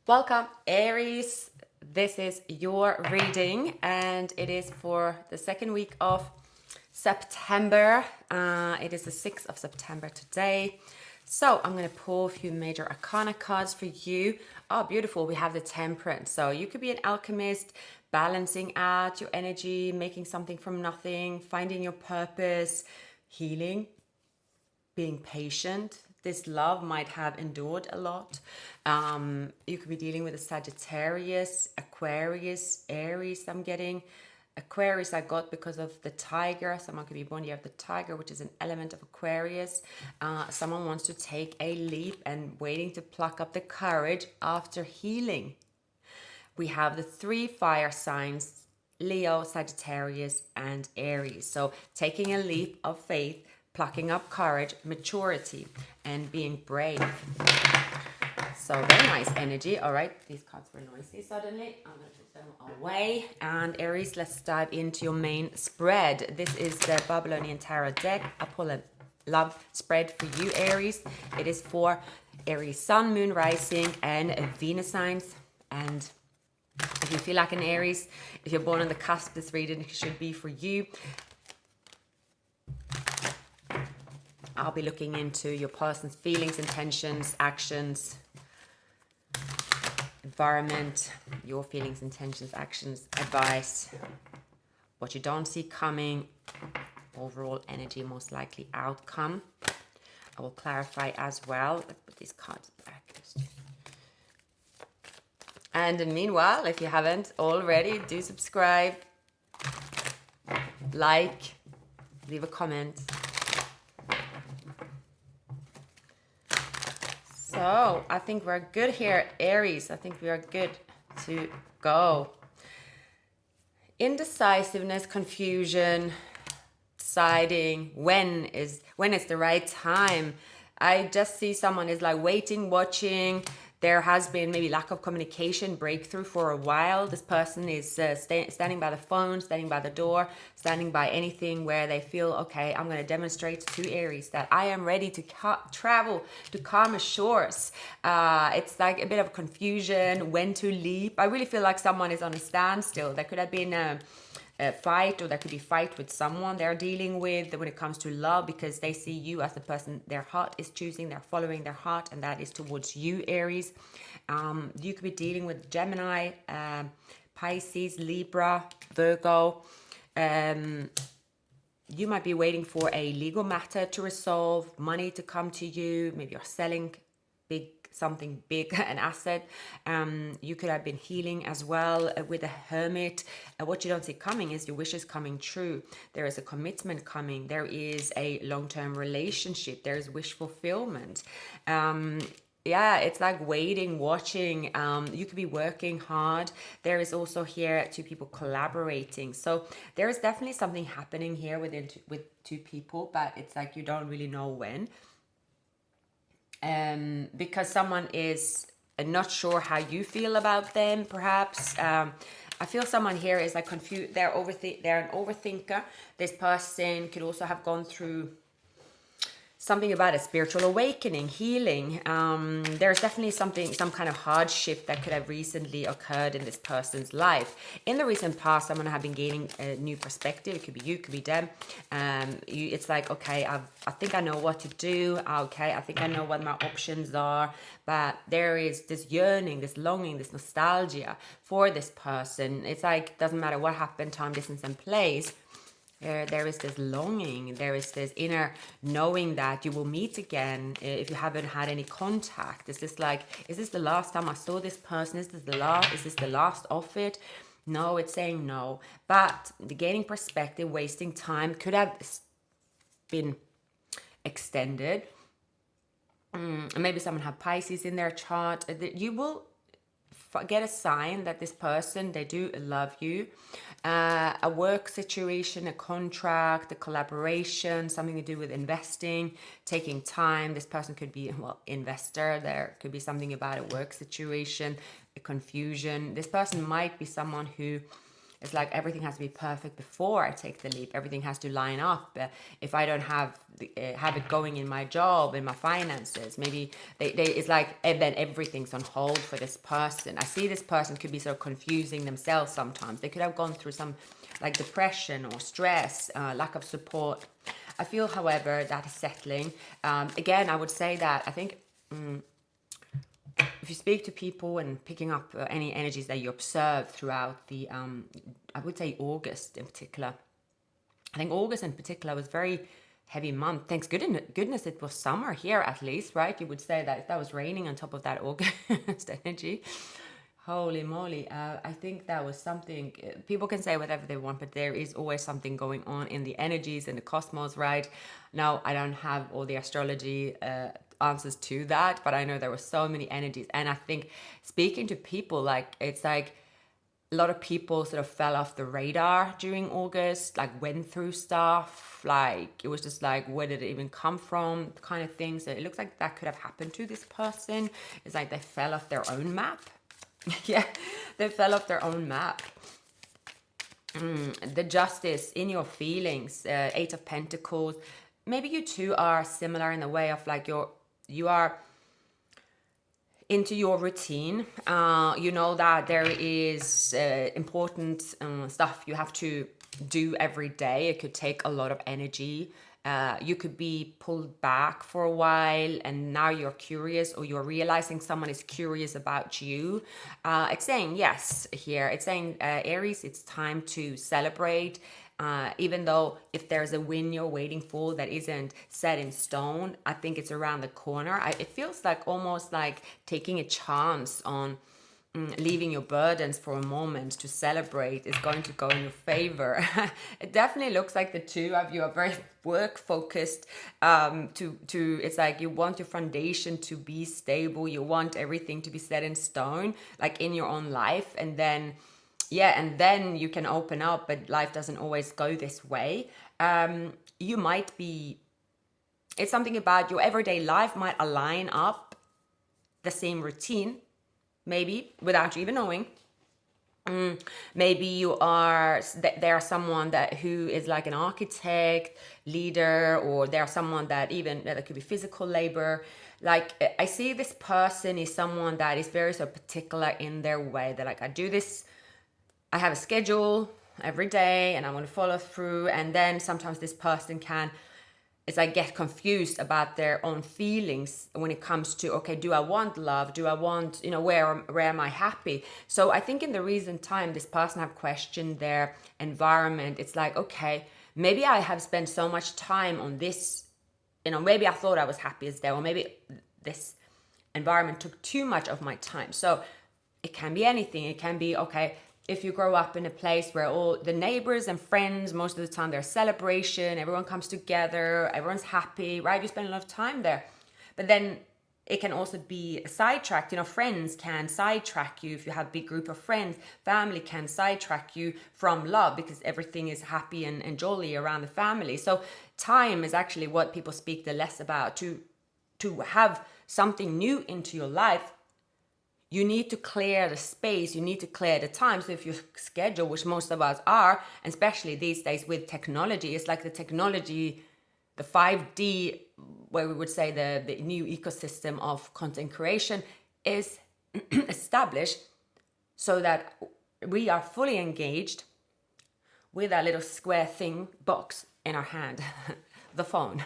Welcome, Aries. This is your reading, and it is for the second week of September. It is the 6th of September today. So I'm going to pull a few major arcana cards for you. Oh, beautiful. We have the Temperance. So you could be an alchemist, balancing out your energy, making something from nothing, finding your purpose, healing, being patient. This love might have endured a lot. You could be dealing with a Sagittarius, Aquarius, Aries. I'm getting Aquarius I got because of the tiger. Someone could be born year of the tiger, which is an element of Aquarius. Someone wants to take a leap and waiting to pluck up the courage after healing. We have the three fire signs, Leo, Sagittarius, and Aries. So taking a leap of faith, plucking up courage, maturity, and being brave. So very nice energy. All right, these cards were noisy suddenly. I'm going to put them away. And Aries, let's dive into your main spread. This is the Babylonian Tarot deck. I pull a love spread for you, Aries. It is for Aries Sun, Moon, Rising, and Venus signs. And if you feel like an Aries, if you're born on the cusp, this reading should be for you. I'll be looking into your person's feelings, intentions, actions, environment, your feelings, intentions, actions, advice, what you don't see coming, overall energy, most likely outcome. I will clarify as well. Let's put these cards back. And meanwhile, if you haven't already, do subscribe, like, leave a comment. So I think we're good here, Aries. I think we are good to go. Indecisiveness, confusion, deciding when is the right time. I just see someone is like waiting, watching. There has been maybe lack of communication, breakthrough for a while. This person is standing by the phone, standing by the door, standing by anything where they feel, okay, I'm going to demonstrate to Aries that I am ready to travel to calmer shores. It's like a bit of confusion, when to leap. I really feel like someone is on a standstill. There could have been a fight, or there could be fight with someone they're dealing with when it comes to love, because they see you as the person their heart is choosing. They're following their heart, and that is towards you, Aries. You could be dealing with Gemini, Pisces, Libra, Virgo. You might be waiting for a legal matter to resolve, money to come to you. Maybe you're selling something big, an asset. You could have been healing as well with a hermit. What you don't see coming is your wishes coming true. There is a commitment coming. There is a long-term relationship. There is wish fulfillment. Yeah, it's like waiting, watching. You could be working hard. There is also here two people collaborating. So there is definitely something happening here with two people, but it's like you don't really know when. Because someone is not sure how you feel about them, perhaps. I feel someone here is like confused. They're an overthinker. This person could also have gone through something about a spiritual awakening, healing. There's definitely some kind of hardship that could have recently occurred in this person's life. In the recent past, someone have been gaining a new perspective. It could be you, it could be them. It's like, okay, I think I know what to do. Okay, I think I know what my options are. But there is this yearning, this longing, this nostalgia for this person. It's like, doesn't matter what happened, time, distance, and place. There is this longing, there is this inner knowing that you will meet again if you haven't had any contact. Is this the last time I saw this person? Is this the last of it? No, it's saying no. But the gaining perspective, wasting time could have been extended. Maybe someone had Pisces in their chart. You will get a sign that this person, they do love you. A work situation, a contract, a collaboration, something to do with investing, taking time. This person could be, investor. There could be something about a work situation, a confusion. This person might be someone who It's like everything has to be perfect before I take the leap. Everything has to line up. If I don't have it going in my job, in my finances, maybe it's like, and then everything's on hold for this person. I see this person could be sort of confusing themselves sometimes. They could have gone through some like depression or stress, lack of support. I feel, however, that is settling. Again, I would say that I think if you speak to people and picking up any energies that you observe throughout the, I would say August in particular. I think August in particular was very heavy month. Thanks goodness it was summer here at least, right? You would say that if that was raining on top of that August energy. Holy moly. I think that was something, people can say whatever they want, but there is always something going on in the energies and the cosmos, right? Now, I don't have all the astrology answers to that, but I know there were so many energies. And I think speaking to people, like, it's like a lot of people sort of fell off the radar during August, like went through stuff, like it was just like, where did it even come from, kind of thing. So it looks like that could have happened to this person. It's like they fell off their own map. Yeah, they fell off their own map. The justice in your feelings, Eight of Pentacles. Maybe you two are similar in the way of like you are into your routine. You know that there is important stuff you have to do every day. It could take a lot of energy. You could be pulled back for a while and now you're curious, or you're realizing someone is curious about you. It's saying yes here. It's saying, Aries, it's time to celebrate. Even though if there's a win you're waiting for that isn't set in stone, I think it's around the corner. It feels like almost like taking a chance on leaving your burdens for a moment to celebrate is going to go in your favor. It definitely looks like the two of you are very work focused. It's like you want your foundation to be stable. You want everything to be set in stone, like in your own life. And then you can open up, but life doesn't always go this way. You might be, it's something about your everyday life might align up the same routine, maybe without you even knowing. Maybe you are there are someone who is like an architect, leader, or there's someone that could be physical labor. Like, I see this person is someone that is very so particular in their way. They're like, I do this, I have a schedule every day and I want to follow through. And then sometimes this person it's like get confused about their own feelings when it comes to, okay, do I want love? Do I want, where am I happy? So I think in the recent time, this person have questioned their environment. It's like, okay, maybe I have spent so much time on this, maybe I thought I was happiest there, or maybe this environment took too much of my time. So it can be anything. It can be, okay, if you grow up in a place where all the neighbors and friends, most of the time there's celebration, everyone comes together, everyone's happy, right? You spend a lot of time there. But then it can also be sidetracked. Friends can sidetrack you if you have a big group of friends. Family can sidetrack you from love because everything is happy and jolly around the family. So time is actually what people speak the less about. To have something new into your life, you need to clear the space, you need to clear the time. So if your schedule, which most of us are, and especially these days with technology, it's like the technology, the 5D, where we would say the new ecosystem of content creation is established so that we are fully engaged with that little square thing box in our hand, the phone.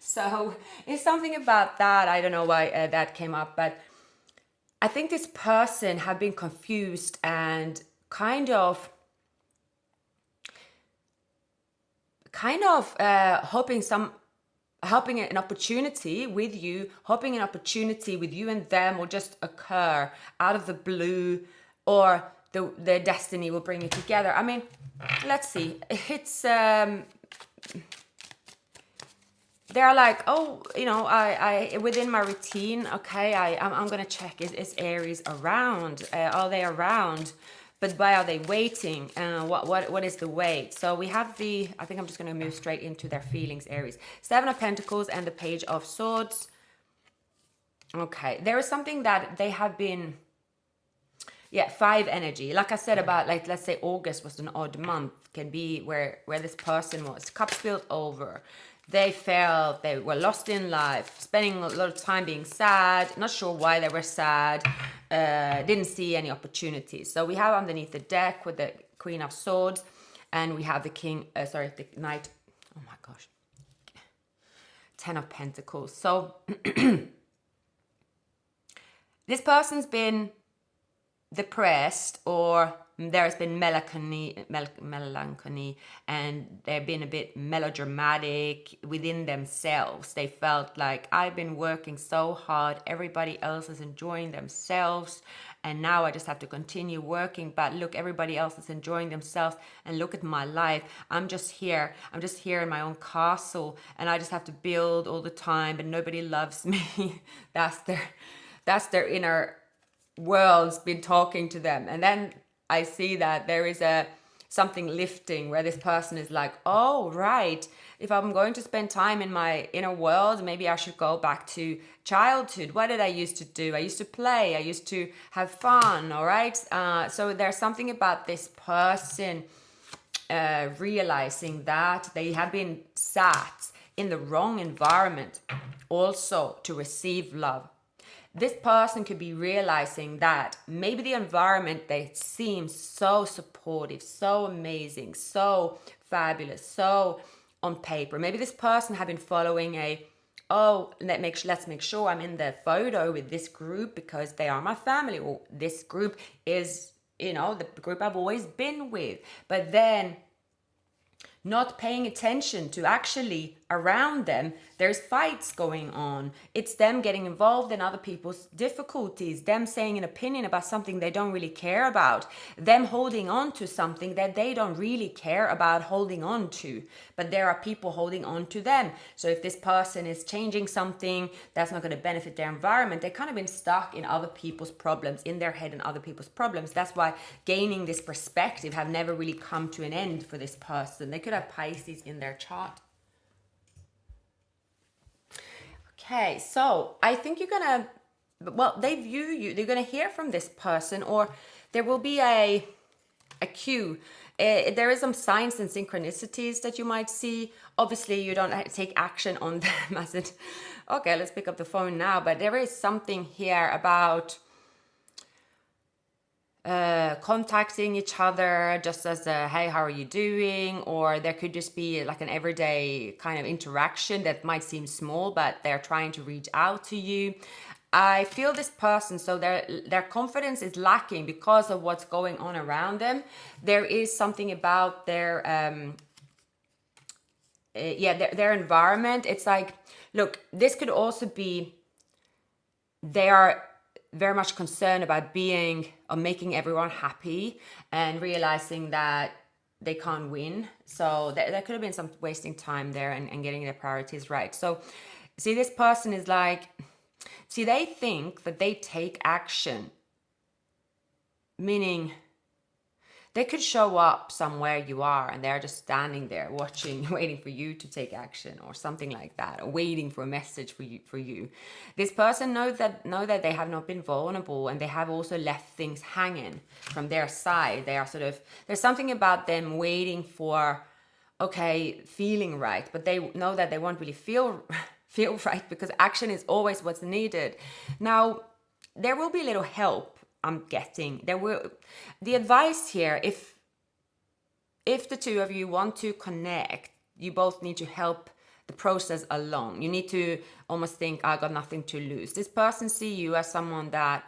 So it's something about that. I don't know why that came up, but I think this person have been confused and kind of hoping an opportunity with you, and them will just occur out of the blue, or their destiny will bring you together. I mean, let's see. It's they're like, oh, I within my routine, okay, I'm gonna check, is Aries around? Are they around? But why are they waiting? What is the wait? So we have I think I'm just gonna move straight into their feelings, Aries. Seven of Pentacles and the Page of Swords. Okay, there is something that they have been Yeah, 5 energy. Like I said about, like, let's say August was an odd month, can be where this person was. Cup spilled over. They felt they were lost in life, spending a lot of time being sad, not sure why they were sad, didn't see any opportunities. So we have underneath the deck with the Queen of Swords, and we have the the Knight, oh my gosh, 10 of Pentacles. So this person's been depressed, or there's been melancholy, and they've been a bit melodramatic within themselves. They felt like, I've been working so hard, everybody else is enjoying themselves, and now I just have to continue working, but look, everybody else is enjoying themselves, and look at my life. I'm just here in my own castle, and I just have to build all the time, but nobody loves me. That's their inner world's been talking to them. And then I see that there is something lifting, where this person is like, oh right, if I'm going to spend time in my inner world, maybe I should go back to childhood. What did I used to do? I used to play, I used to have fun. All right, so there's something about this person realizing that they have been sat in the wrong environment also to receive love. This person could be realizing that maybe the environment, they seem so supportive, so amazing, so fabulous, so on paper. Maybe this person have been following let's make sure I'm in the photo with this group because they are my family, or this group is, the group I've always been with. But then not paying attention to actually around them, there's fights going on. It's them getting involved in other people's difficulties, them saying an opinion about something they don't really care about, them holding on to something that they don't really care about holding on to, but there are people holding on to them. So if this person is changing something that's not going to benefit their environment, they've kind of been stuck in other people's problems, in their head and other people's problems. That's why gaining this perspective have never really come to an end for this person. They could have Pisces in their chart. Okay, so I think they view you, they're gonna hear from this person, or there will be a cue. There is some signs and synchronicities that you might see. Obviously, you don't take action on them as it, okay, let's pick up the phone now, but there is something here about contacting each other just as a, hey, how are you doing? Or there could just be like an everyday kind of interaction that might seem small, but they're trying to reach out to you. I feel this person, so their confidence is lacking because of what's going on around them. There is something about their environment. It's like, look, this could also be, they are very much concerned about making everyone happy, and realizing that they can't win. So there could have been some wasting time there and getting their priorities right. So see, this person is like, they think that they take action, meaning they could show up somewhere you are and they're just standing there watching, waiting for you to take action or something like that, or waiting for a message for you. This person knows that they have not been vulnerable, and they have also left things hanging from their side. They are there's something about them waiting for, feeling right, but they know that they won't really feel right, because action is always what's needed. Now, there will be a little help I'm getting. The advice here, if the two of you want to connect, you both need to help the process along. You need to almost think, I got nothing to lose. This person see you as someone that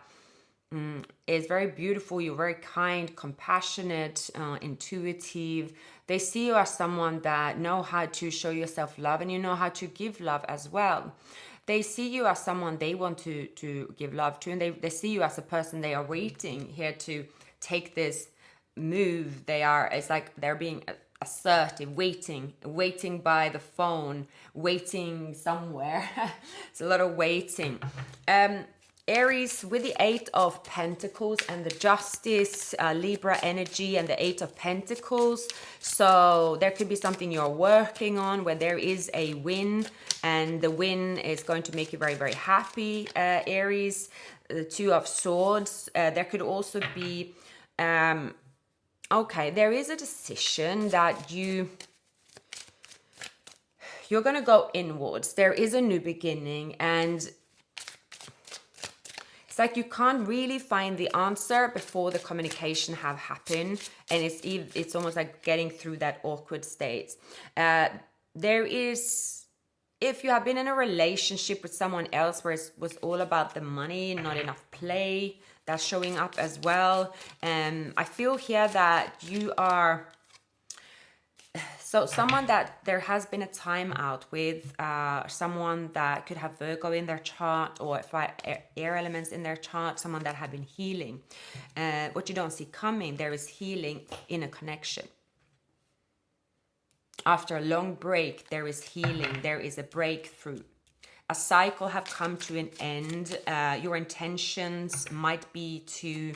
is very beautiful. You're very kind, compassionate, intuitive. They see you as someone that know how to show yourself love, and you know how to give love as well. They see you as someone they want to give love to, and they see you as a person they are waiting here to take this move. It's like they're being assertive, waiting by the phone, waiting somewhere. It's a lot of waiting. Aries, with the Eight of Pentacles and the Justice, Libra energy and the Eight of Pentacles. So there could be something you're working on where there is a win, and the win is going to make you very, very happy, Aries. The Two of Swords. There could also be, okay, there is a decision that you're going to go inwards. There is a new beginning, and it's like you can't really find the answer before the communication have happened, and it's almost like getting through that awkward state. There is, if you have been in a relationship with someone else where it was all about the money, not enough play, that's showing up as well. I feel here that you are, so someone that there has been a time out with, someone that could have Virgo in their chart, or air elements in their chart, someone that have been healing. What you don't see coming, there is healing in a connection. After a long break, there is healing, there is a breakthrough. A cycle have come to an end. Your intentions might be to,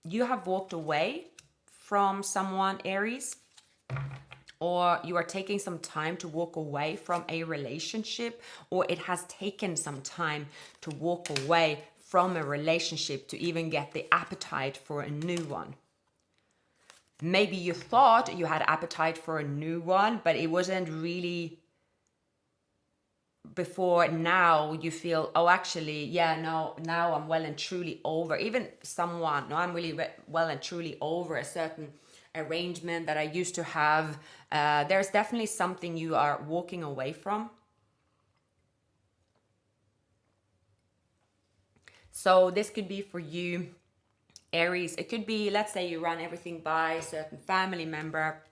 you have walked away from someone, Aries, or you are taking some time to walk away from a relationship, or it has taken some time to walk away from a relationship to even get the appetite for a new one. Maybe you thought you had appetite for a new one, but it wasn't really before now you feel, oh, actually, yeah, no, now I'm well and truly over. Even someone, no, I'm really well and truly over a certain arrangement that I used to have. There's definitely something you are walking away from. So this could be for you, Aries. It could be, let's say you run everything by a certain family member,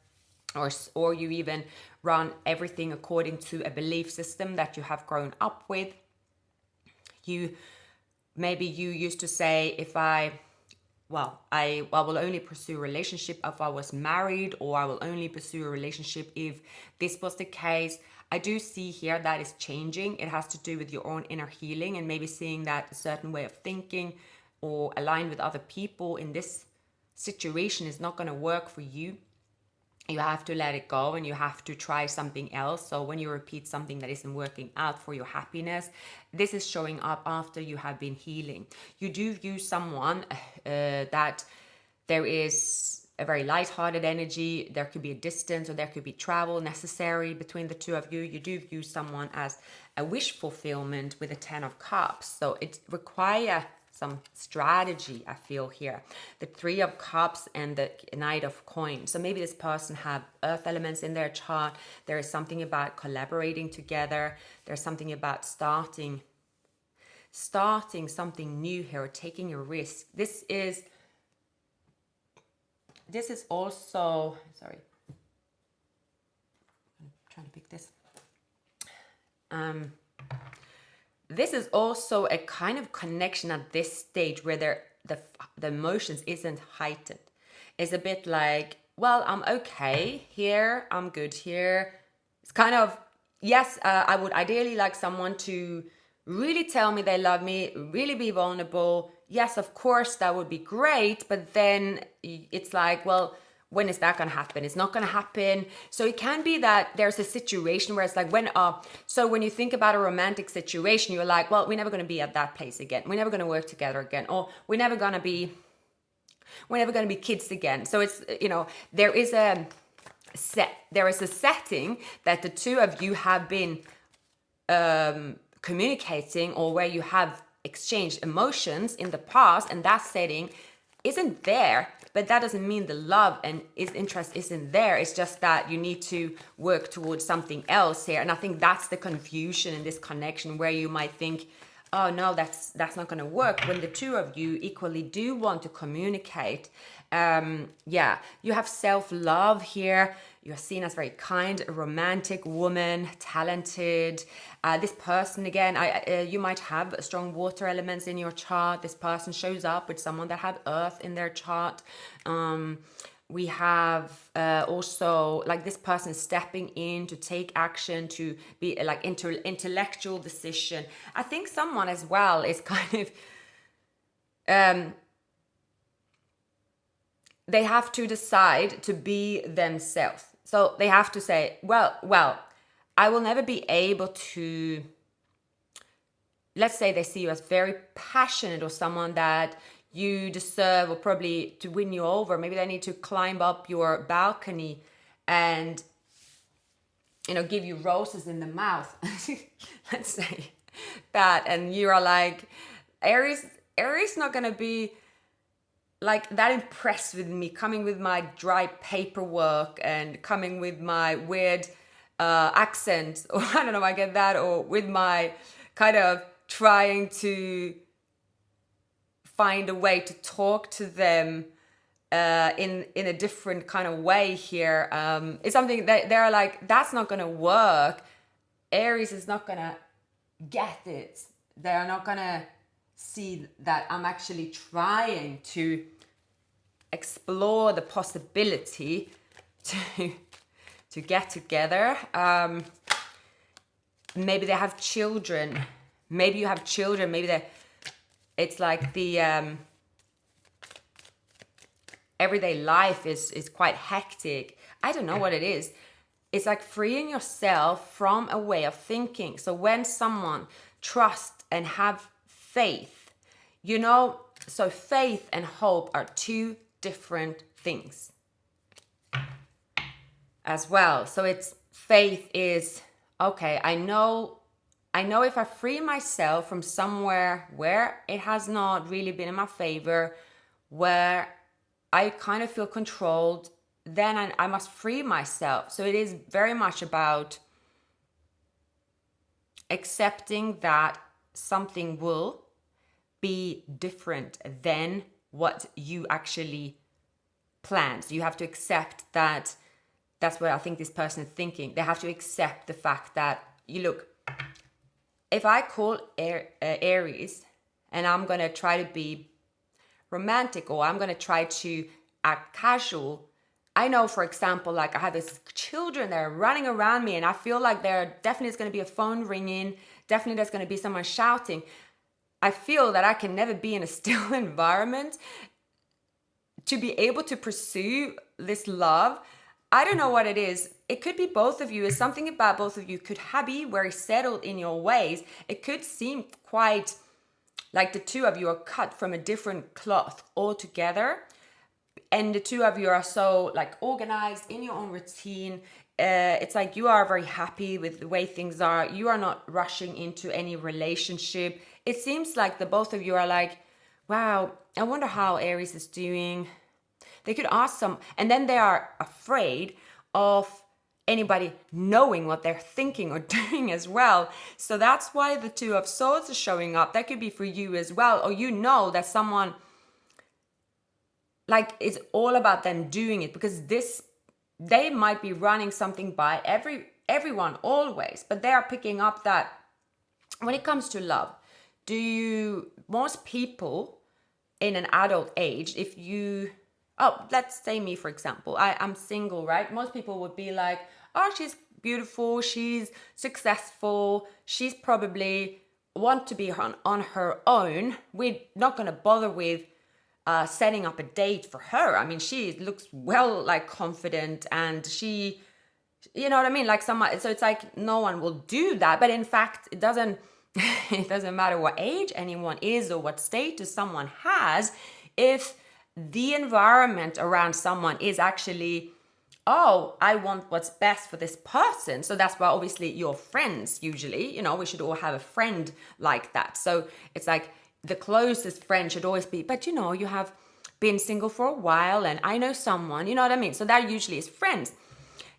or you even run everything according to a belief system that you have grown up with. Maybe you used to say, if I will only pursue a relationship if I was married, or I will only pursue a relationship if this was the case. I do see here that is changing. It has to do with your own inner healing, and maybe seeing that a certain way of thinking or aligned with other people in this situation is not going to work for you. You have to let it go, and you have to try something else. So when you repeat something that isn't working out for your happiness, this is showing up after you have been healing. You do view someone that there is a very light-hearted energy. There could be a distance, or there could be travel necessary between the two of you. You do view someone as a wish fulfillment with a 10 of Cups. So it requires some strategy, I feel here. The 3 of Cups and the Knight of Coins. So maybe this person have earth elements in their chart. There is something about collaborating together. There's something about starting something new here, or taking a risk. This is also, sorry, I'm trying to pick this. This is also a kind of connection at this stage where the emotions isn't heightened. It's a bit like, well, I'm okay here, I'm good here. It's kind of, yes, I would ideally like someone to really tell me they love me, really be vulnerable. Yes, of course, that would be great. But then it's like, well, when is that going to happen? It's not going to happen. So it can be that there's a situation where it's like, so when you think about a romantic situation, you're like, well, we're never going to be at that place again. We're never going to work together again. Or we're never going to be kids again. So it's, there is a setting that the two of you have been communicating, or where you have exchanged emotions in the past, and that setting isn't there. But that doesn't mean the love and interest isn't there. It's just that you need to work towards something else here. And I think that's the confusion in this connection, where you might think, oh no, that's not going to work, when the two of you equally do want to communicate. You have self-love here. You're seen as very kind, a romantic woman, talented. This person, again, you might have strong water elements in your chart. This person shows up with someone that have earth in their chart. we have also like this person stepping in to take action, to be like intellectual decision. I think someone as well is kind of they have to decide to be themselves. So they have to say, well, I will never be able to, let's say they see you as very passionate or someone that you deserve, or probably to win you over. Maybe they need to climb up your balcony and, give you roses in the mouth. Let's say that. And you are like, Aries not going to be like that impressed with me, coming with my dry paperwork and coming with my weird accent, or I don't know if I get that, or with my kind of trying to find a way to talk to them in a different kind of way here. It's something that they're like, that's not going to work. Aries is not going to get it. They're not going to see that I'm actually trying to explore the possibility to get together. Maybe they have children. Maybe you have children. Maybe it's like the everyday life is quite hectic. I don't know what it is. It's like freeing yourself from a way of thinking. So when someone trusts and have faith, so faith and hope are two different things as well. So it's faith is, okay, I know if I free myself from somewhere where it has not really been in my favor, where I kind of feel controlled, then I must free myself. So it is very much about accepting that something will be different than what you actually planned. So you have to accept that. That's what I think this person is thinking. They have to accept the fact that, look, if I call Aries and I'm going to try to be romantic, or I'm going to try to act casual, I know, for example, like I have these children that are running around me, and I feel like there definitely is going to be a phone ringing. Definitely there's going to be someone shouting. I feel that I can never be in a still environment to be able to pursue this love. I don't know what it is. It could be both of you. It's something about both of you could be very settled in your ways. It could seem quite like the two of you are cut from a different cloth altogether. And the two of you are so like organized in your own routine. It's like you are very happy with the way things are. You are not rushing into any relationship. It seems like the both of you are like, wow, I wonder how Aries is doing. They could ask and then they are afraid of anybody knowing what they're thinking or doing as well. So that's why the Two of Swords is showing up. That could be for you as well. Or that someone, like, it's all about them doing it, because they might be running something by everyone always, but they are picking up that when it comes to love, most people in an adult age, let's say me, for example, I'm single, right? Most people would be like, oh, she's beautiful, she's successful, she's probably want to be on her own. We're not going to bother with setting up a date for her. I mean, she looks well, like, confident, and she, you know what I mean? Like so it's like no one will do that. But in fact, it doesn't matter what age anyone is or what status someone has. If the environment around someone is actually, oh, I want what's best for this person. So that's why obviously your friends usually, we should all have a friend like that. So it's like the closest friend should always be, but you have been single for a while and I know someone, you know what I mean? So that usually is friends.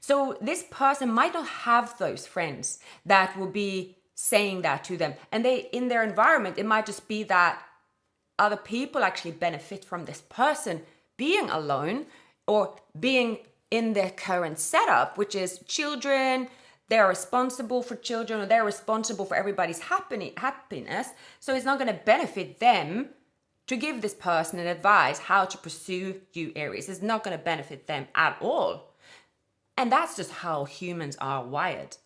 So this person might not have those friends that will be saying that to them. And in their environment, it might just be that other people actually benefit from this person being alone or being in their current setup, which is children. They're responsible for children, or they're responsible for everybody's happiness. So it's not going to benefit them to give this person an advice how to pursue you, Aries, is not going to benefit them at all. And that's just how humans are wired.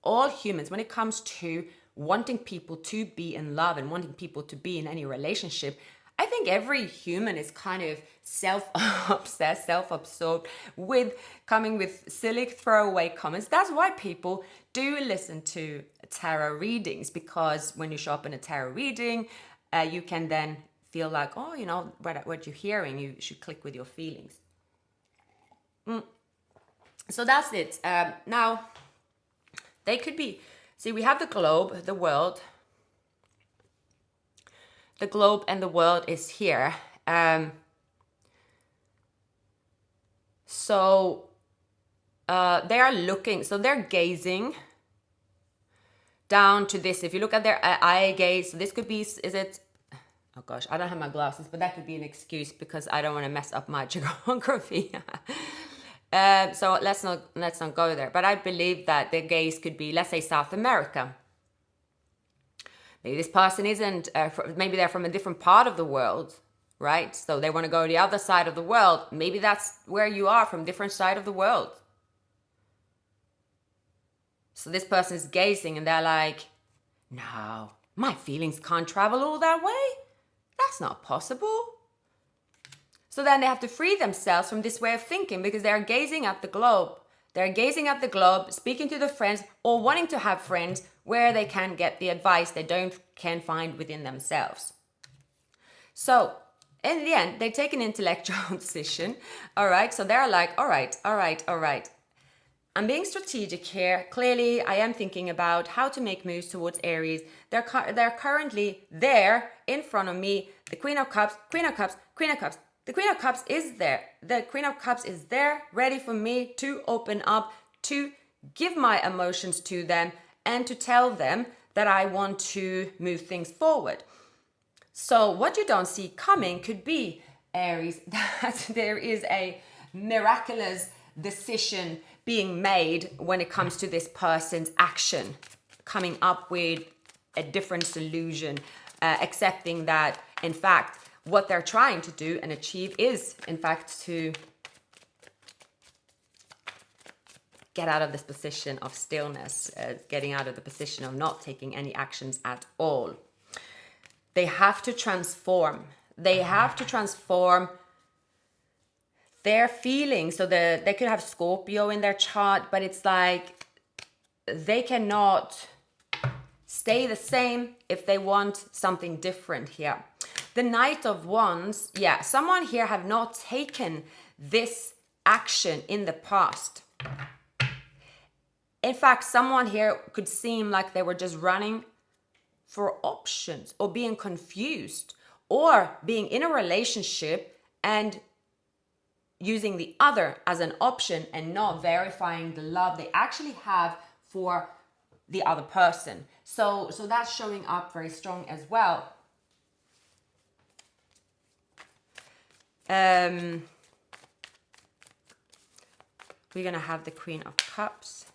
All humans, when it comes to wanting people to be in love and wanting people to be in any relationship, I think every human is kind of self-obsessed, self-absorbed, with coming with silly throwaway comments. That's why people do listen to tarot readings, because when you show up in a tarot reading, you can then feel like, oh, you know, what you're hearing, you should click with your feelings. So that's it. Now, they could be, see, we have the globe, the world. The globe and the world is here. So they are looking, so they're gazing down to this. If you look at their eye gaze, so this could be, is it, oh gosh, I don't have my glasses, but that could be an excuse because I don't want to mess up my geography. So let's not go there. But I believe that their gaze could be, let's say, South America. Maybe this person isn't, maybe they're from a different part of the world, right? So they want to go to the other side of the world. Maybe that's where you are, from different side of the world. So this person is gazing and they're like, no, my feelings can't travel all that way. That's not possible. So then they have to free themselves from this way of thinking, because they're gazing at the globe. They're gazing at the globe, speaking to the friends, or wanting to have friends where they can get the advice they can find within themselves. So in the end, they take an intellectual decision. All right. So they're like, all right. I'm being strategic here. Clearly, I am thinking about how to make moves towards Aries. They're currently there in front of me. The Queen of Cups, Queen of Cups, Queen of Cups. The Queen of Cups is there. The Queen of Cups is there, ready for me to open up, to give my emotions to them, and to tell them that I want to move things forward. So what you don't see coming could be, Aries, that there is a miraculous decision being made when it comes to this person's action, coming up with a different solution, accepting that, in fact, what they're trying to do and achieve is, in fact, to get out of this position of stillness, getting out of the position of not taking any actions at all. They have to transform. They have to transform their feelings. So they could have Scorpio in their chart, but it's like they cannot stay the same if they want something different here. The Knight of Wands, yeah, someone here have not taken this action in the past. In fact, someone here could seem like they were just running for options, or being confused, or being in a relationship and using the other as an option and not verifying the love they actually have for the other person. So that's showing up very strong as well. We're going to have the Queen of Cups.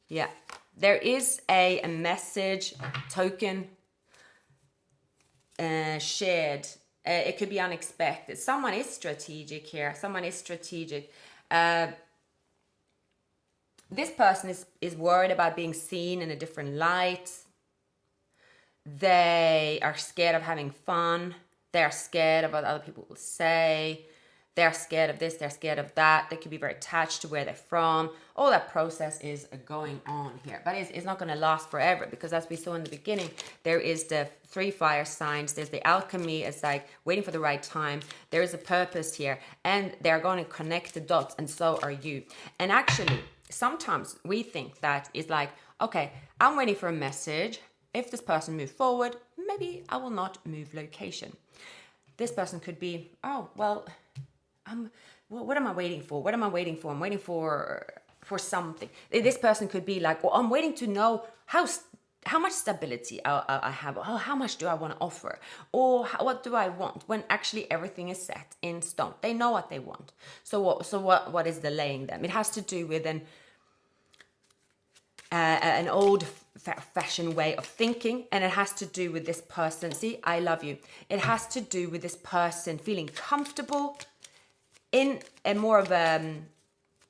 Yeah, there is a message, token, shared. It could be unexpected. Someone is strategic here. Someone is strategic. This person is worried about being seen in a different light. They are scared of having fun. They're scared of what other people will say. They're scared of this. They're scared of that. They could be very attached to where they're from. All that process is going on here. But it's not going to last forever, because as we saw in the beginning, there is the 3 fire signs. There's the alchemy. It's like waiting for the right time. There is a purpose here. And they're going to connect the dots. And so are you. And actually, sometimes we think that it's like, okay, I'm waiting for a message. If this person moves forward, maybe I will not move location. This person could be, oh, well, what am I waiting for? What am I waiting for? I'm waiting for something. This person could be like, well, I'm waiting to know how much stability I have. Oh, how much do I want to offer? Or what do I want? When actually everything is set in stone. They know what they want. So what is delaying them? It has to do with an old fashion way of thinking, and it has to do with this person. See, I love you. It has to do with this person feeling comfortable in a more of a,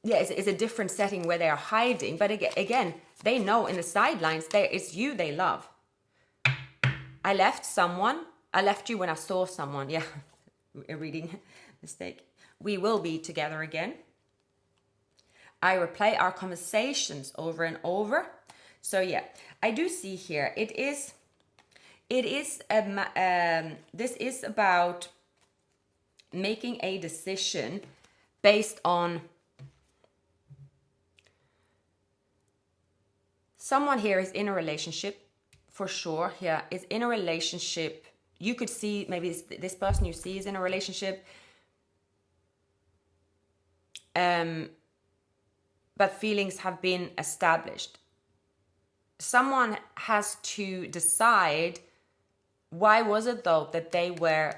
yeah, it's a different setting where they are hiding. But again, they know in the sidelines, it's you they love. I left you when I saw someone. Yeah, a reading mistake. We will be together again. I replay our conversations over and over. So yeah, I do see here, this is about making a decision based on someone here is in a relationship, for sure. Yeah, is in a relationship. You could see maybe this person you see is in a relationship. But feelings have been established. Someone has to decide, why was it though that they were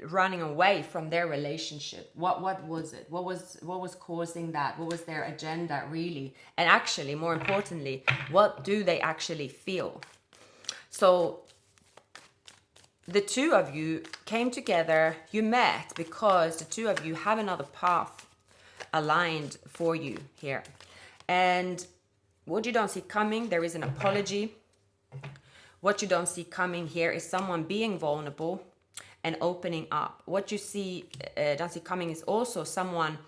running away from their relationship? What was it? What was causing that? What was their agenda really? And actually, more importantly, what do they actually feel? So the two of you came together, you met because the two of you have another path aligned for you here. And what you don't see coming, there is an apology. What you don't see coming here is someone being vulnerable and opening up. What you see don't see coming is also someone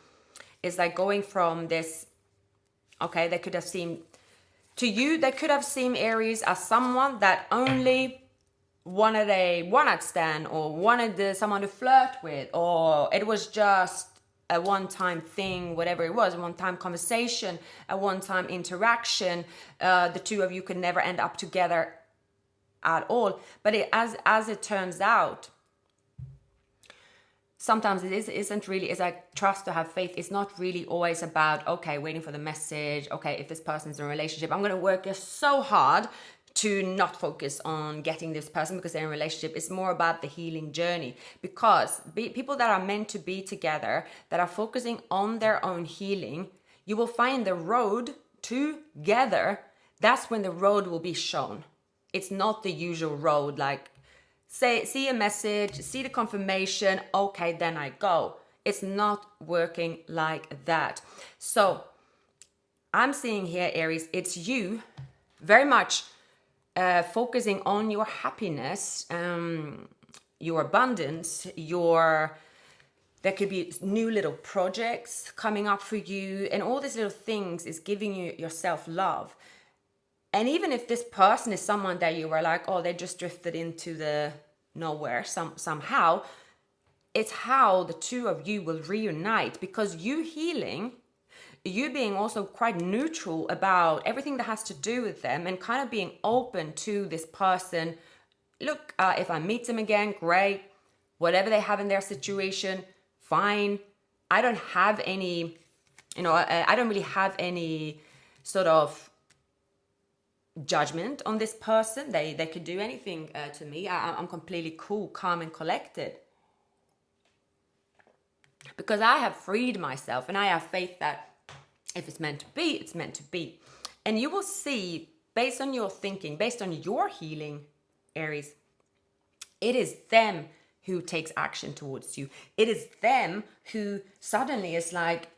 is like going from this, okay, they could have seemed to you, they could have seen Aries as someone that only wanted a one-night stand, or wanted someone to flirt with, or it was just a one-time thing, whatever it was, a one-time conversation, a one-time interaction. The two of you could never end up together at all. But as it turns out, sometimes it isn't really, it's like trust to have faith. It's not really always about, okay, waiting for the message. Okay, if this person's in a relationship, I'm going to work so hard to not focus on getting this person because they're in a relationship. It's more about the healing journey, because people that are meant to be together, that are focusing on their own healing, you will find the road together. That's when the road will be shown. It's not the usual road, like see a message, see the confirmation, okay, then I go. It's not working like that. So I'm seeing here, Aries, it's you very much focusing on your happiness, your abundance, there could be new little projects coming up for you, and all these little things is giving you your self-love. And even if this person is someone that you were like, oh, they just drifted into the nowhere somehow, it's how the two of you will reunite, because you healing, you being also quite neutral about everything that has to do with them, and kind of being open to this person. Look, if I meet them again, great. Whatever they have in their situation, fine. I don't have any, I don't really have any sort of judgment on this person. They could do anything to me. I'm completely cool, calm, and collected, because I have freed myself, and I have faith that if it's meant to be, it's meant to be. And you will see, based on your thinking, based on your healing, Aries, it is them who takes action towards you. It is them who suddenly is like,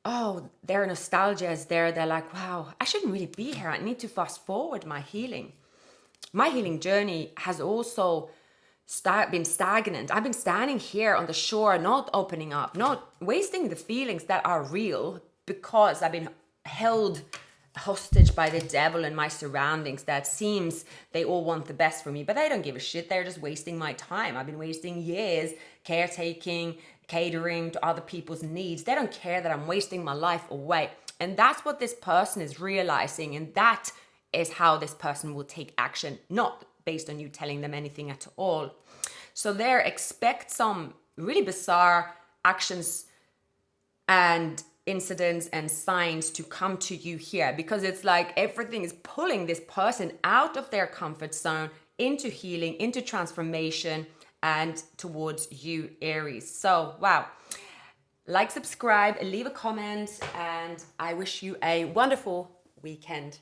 oh, their nostalgia is there. They're like, wow, I shouldn't really be here. I need to fast forward my healing. My healing journey has also been stagnant. I've been standing here on the shore, not opening up, not wasting the feelings that are real, because I've been held hostage by the devil and my surroundings that seems they all want the best for me, but they don't give a shit. They're just wasting my time. I've been wasting years caretaking, catering to other people's needs. They don't care that I'm wasting my life away. And that's what this person is realizing. And that is how this person will take action, not based on you telling them anything at all. So there, expect some really bizarre actions and incidents and signs to come to you here, because it's like everything is pulling this person out of their comfort zone into healing, into transformation, and towards you, Aries. So wow, like, subscribe, leave a comment, and I wish you a wonderful weekend.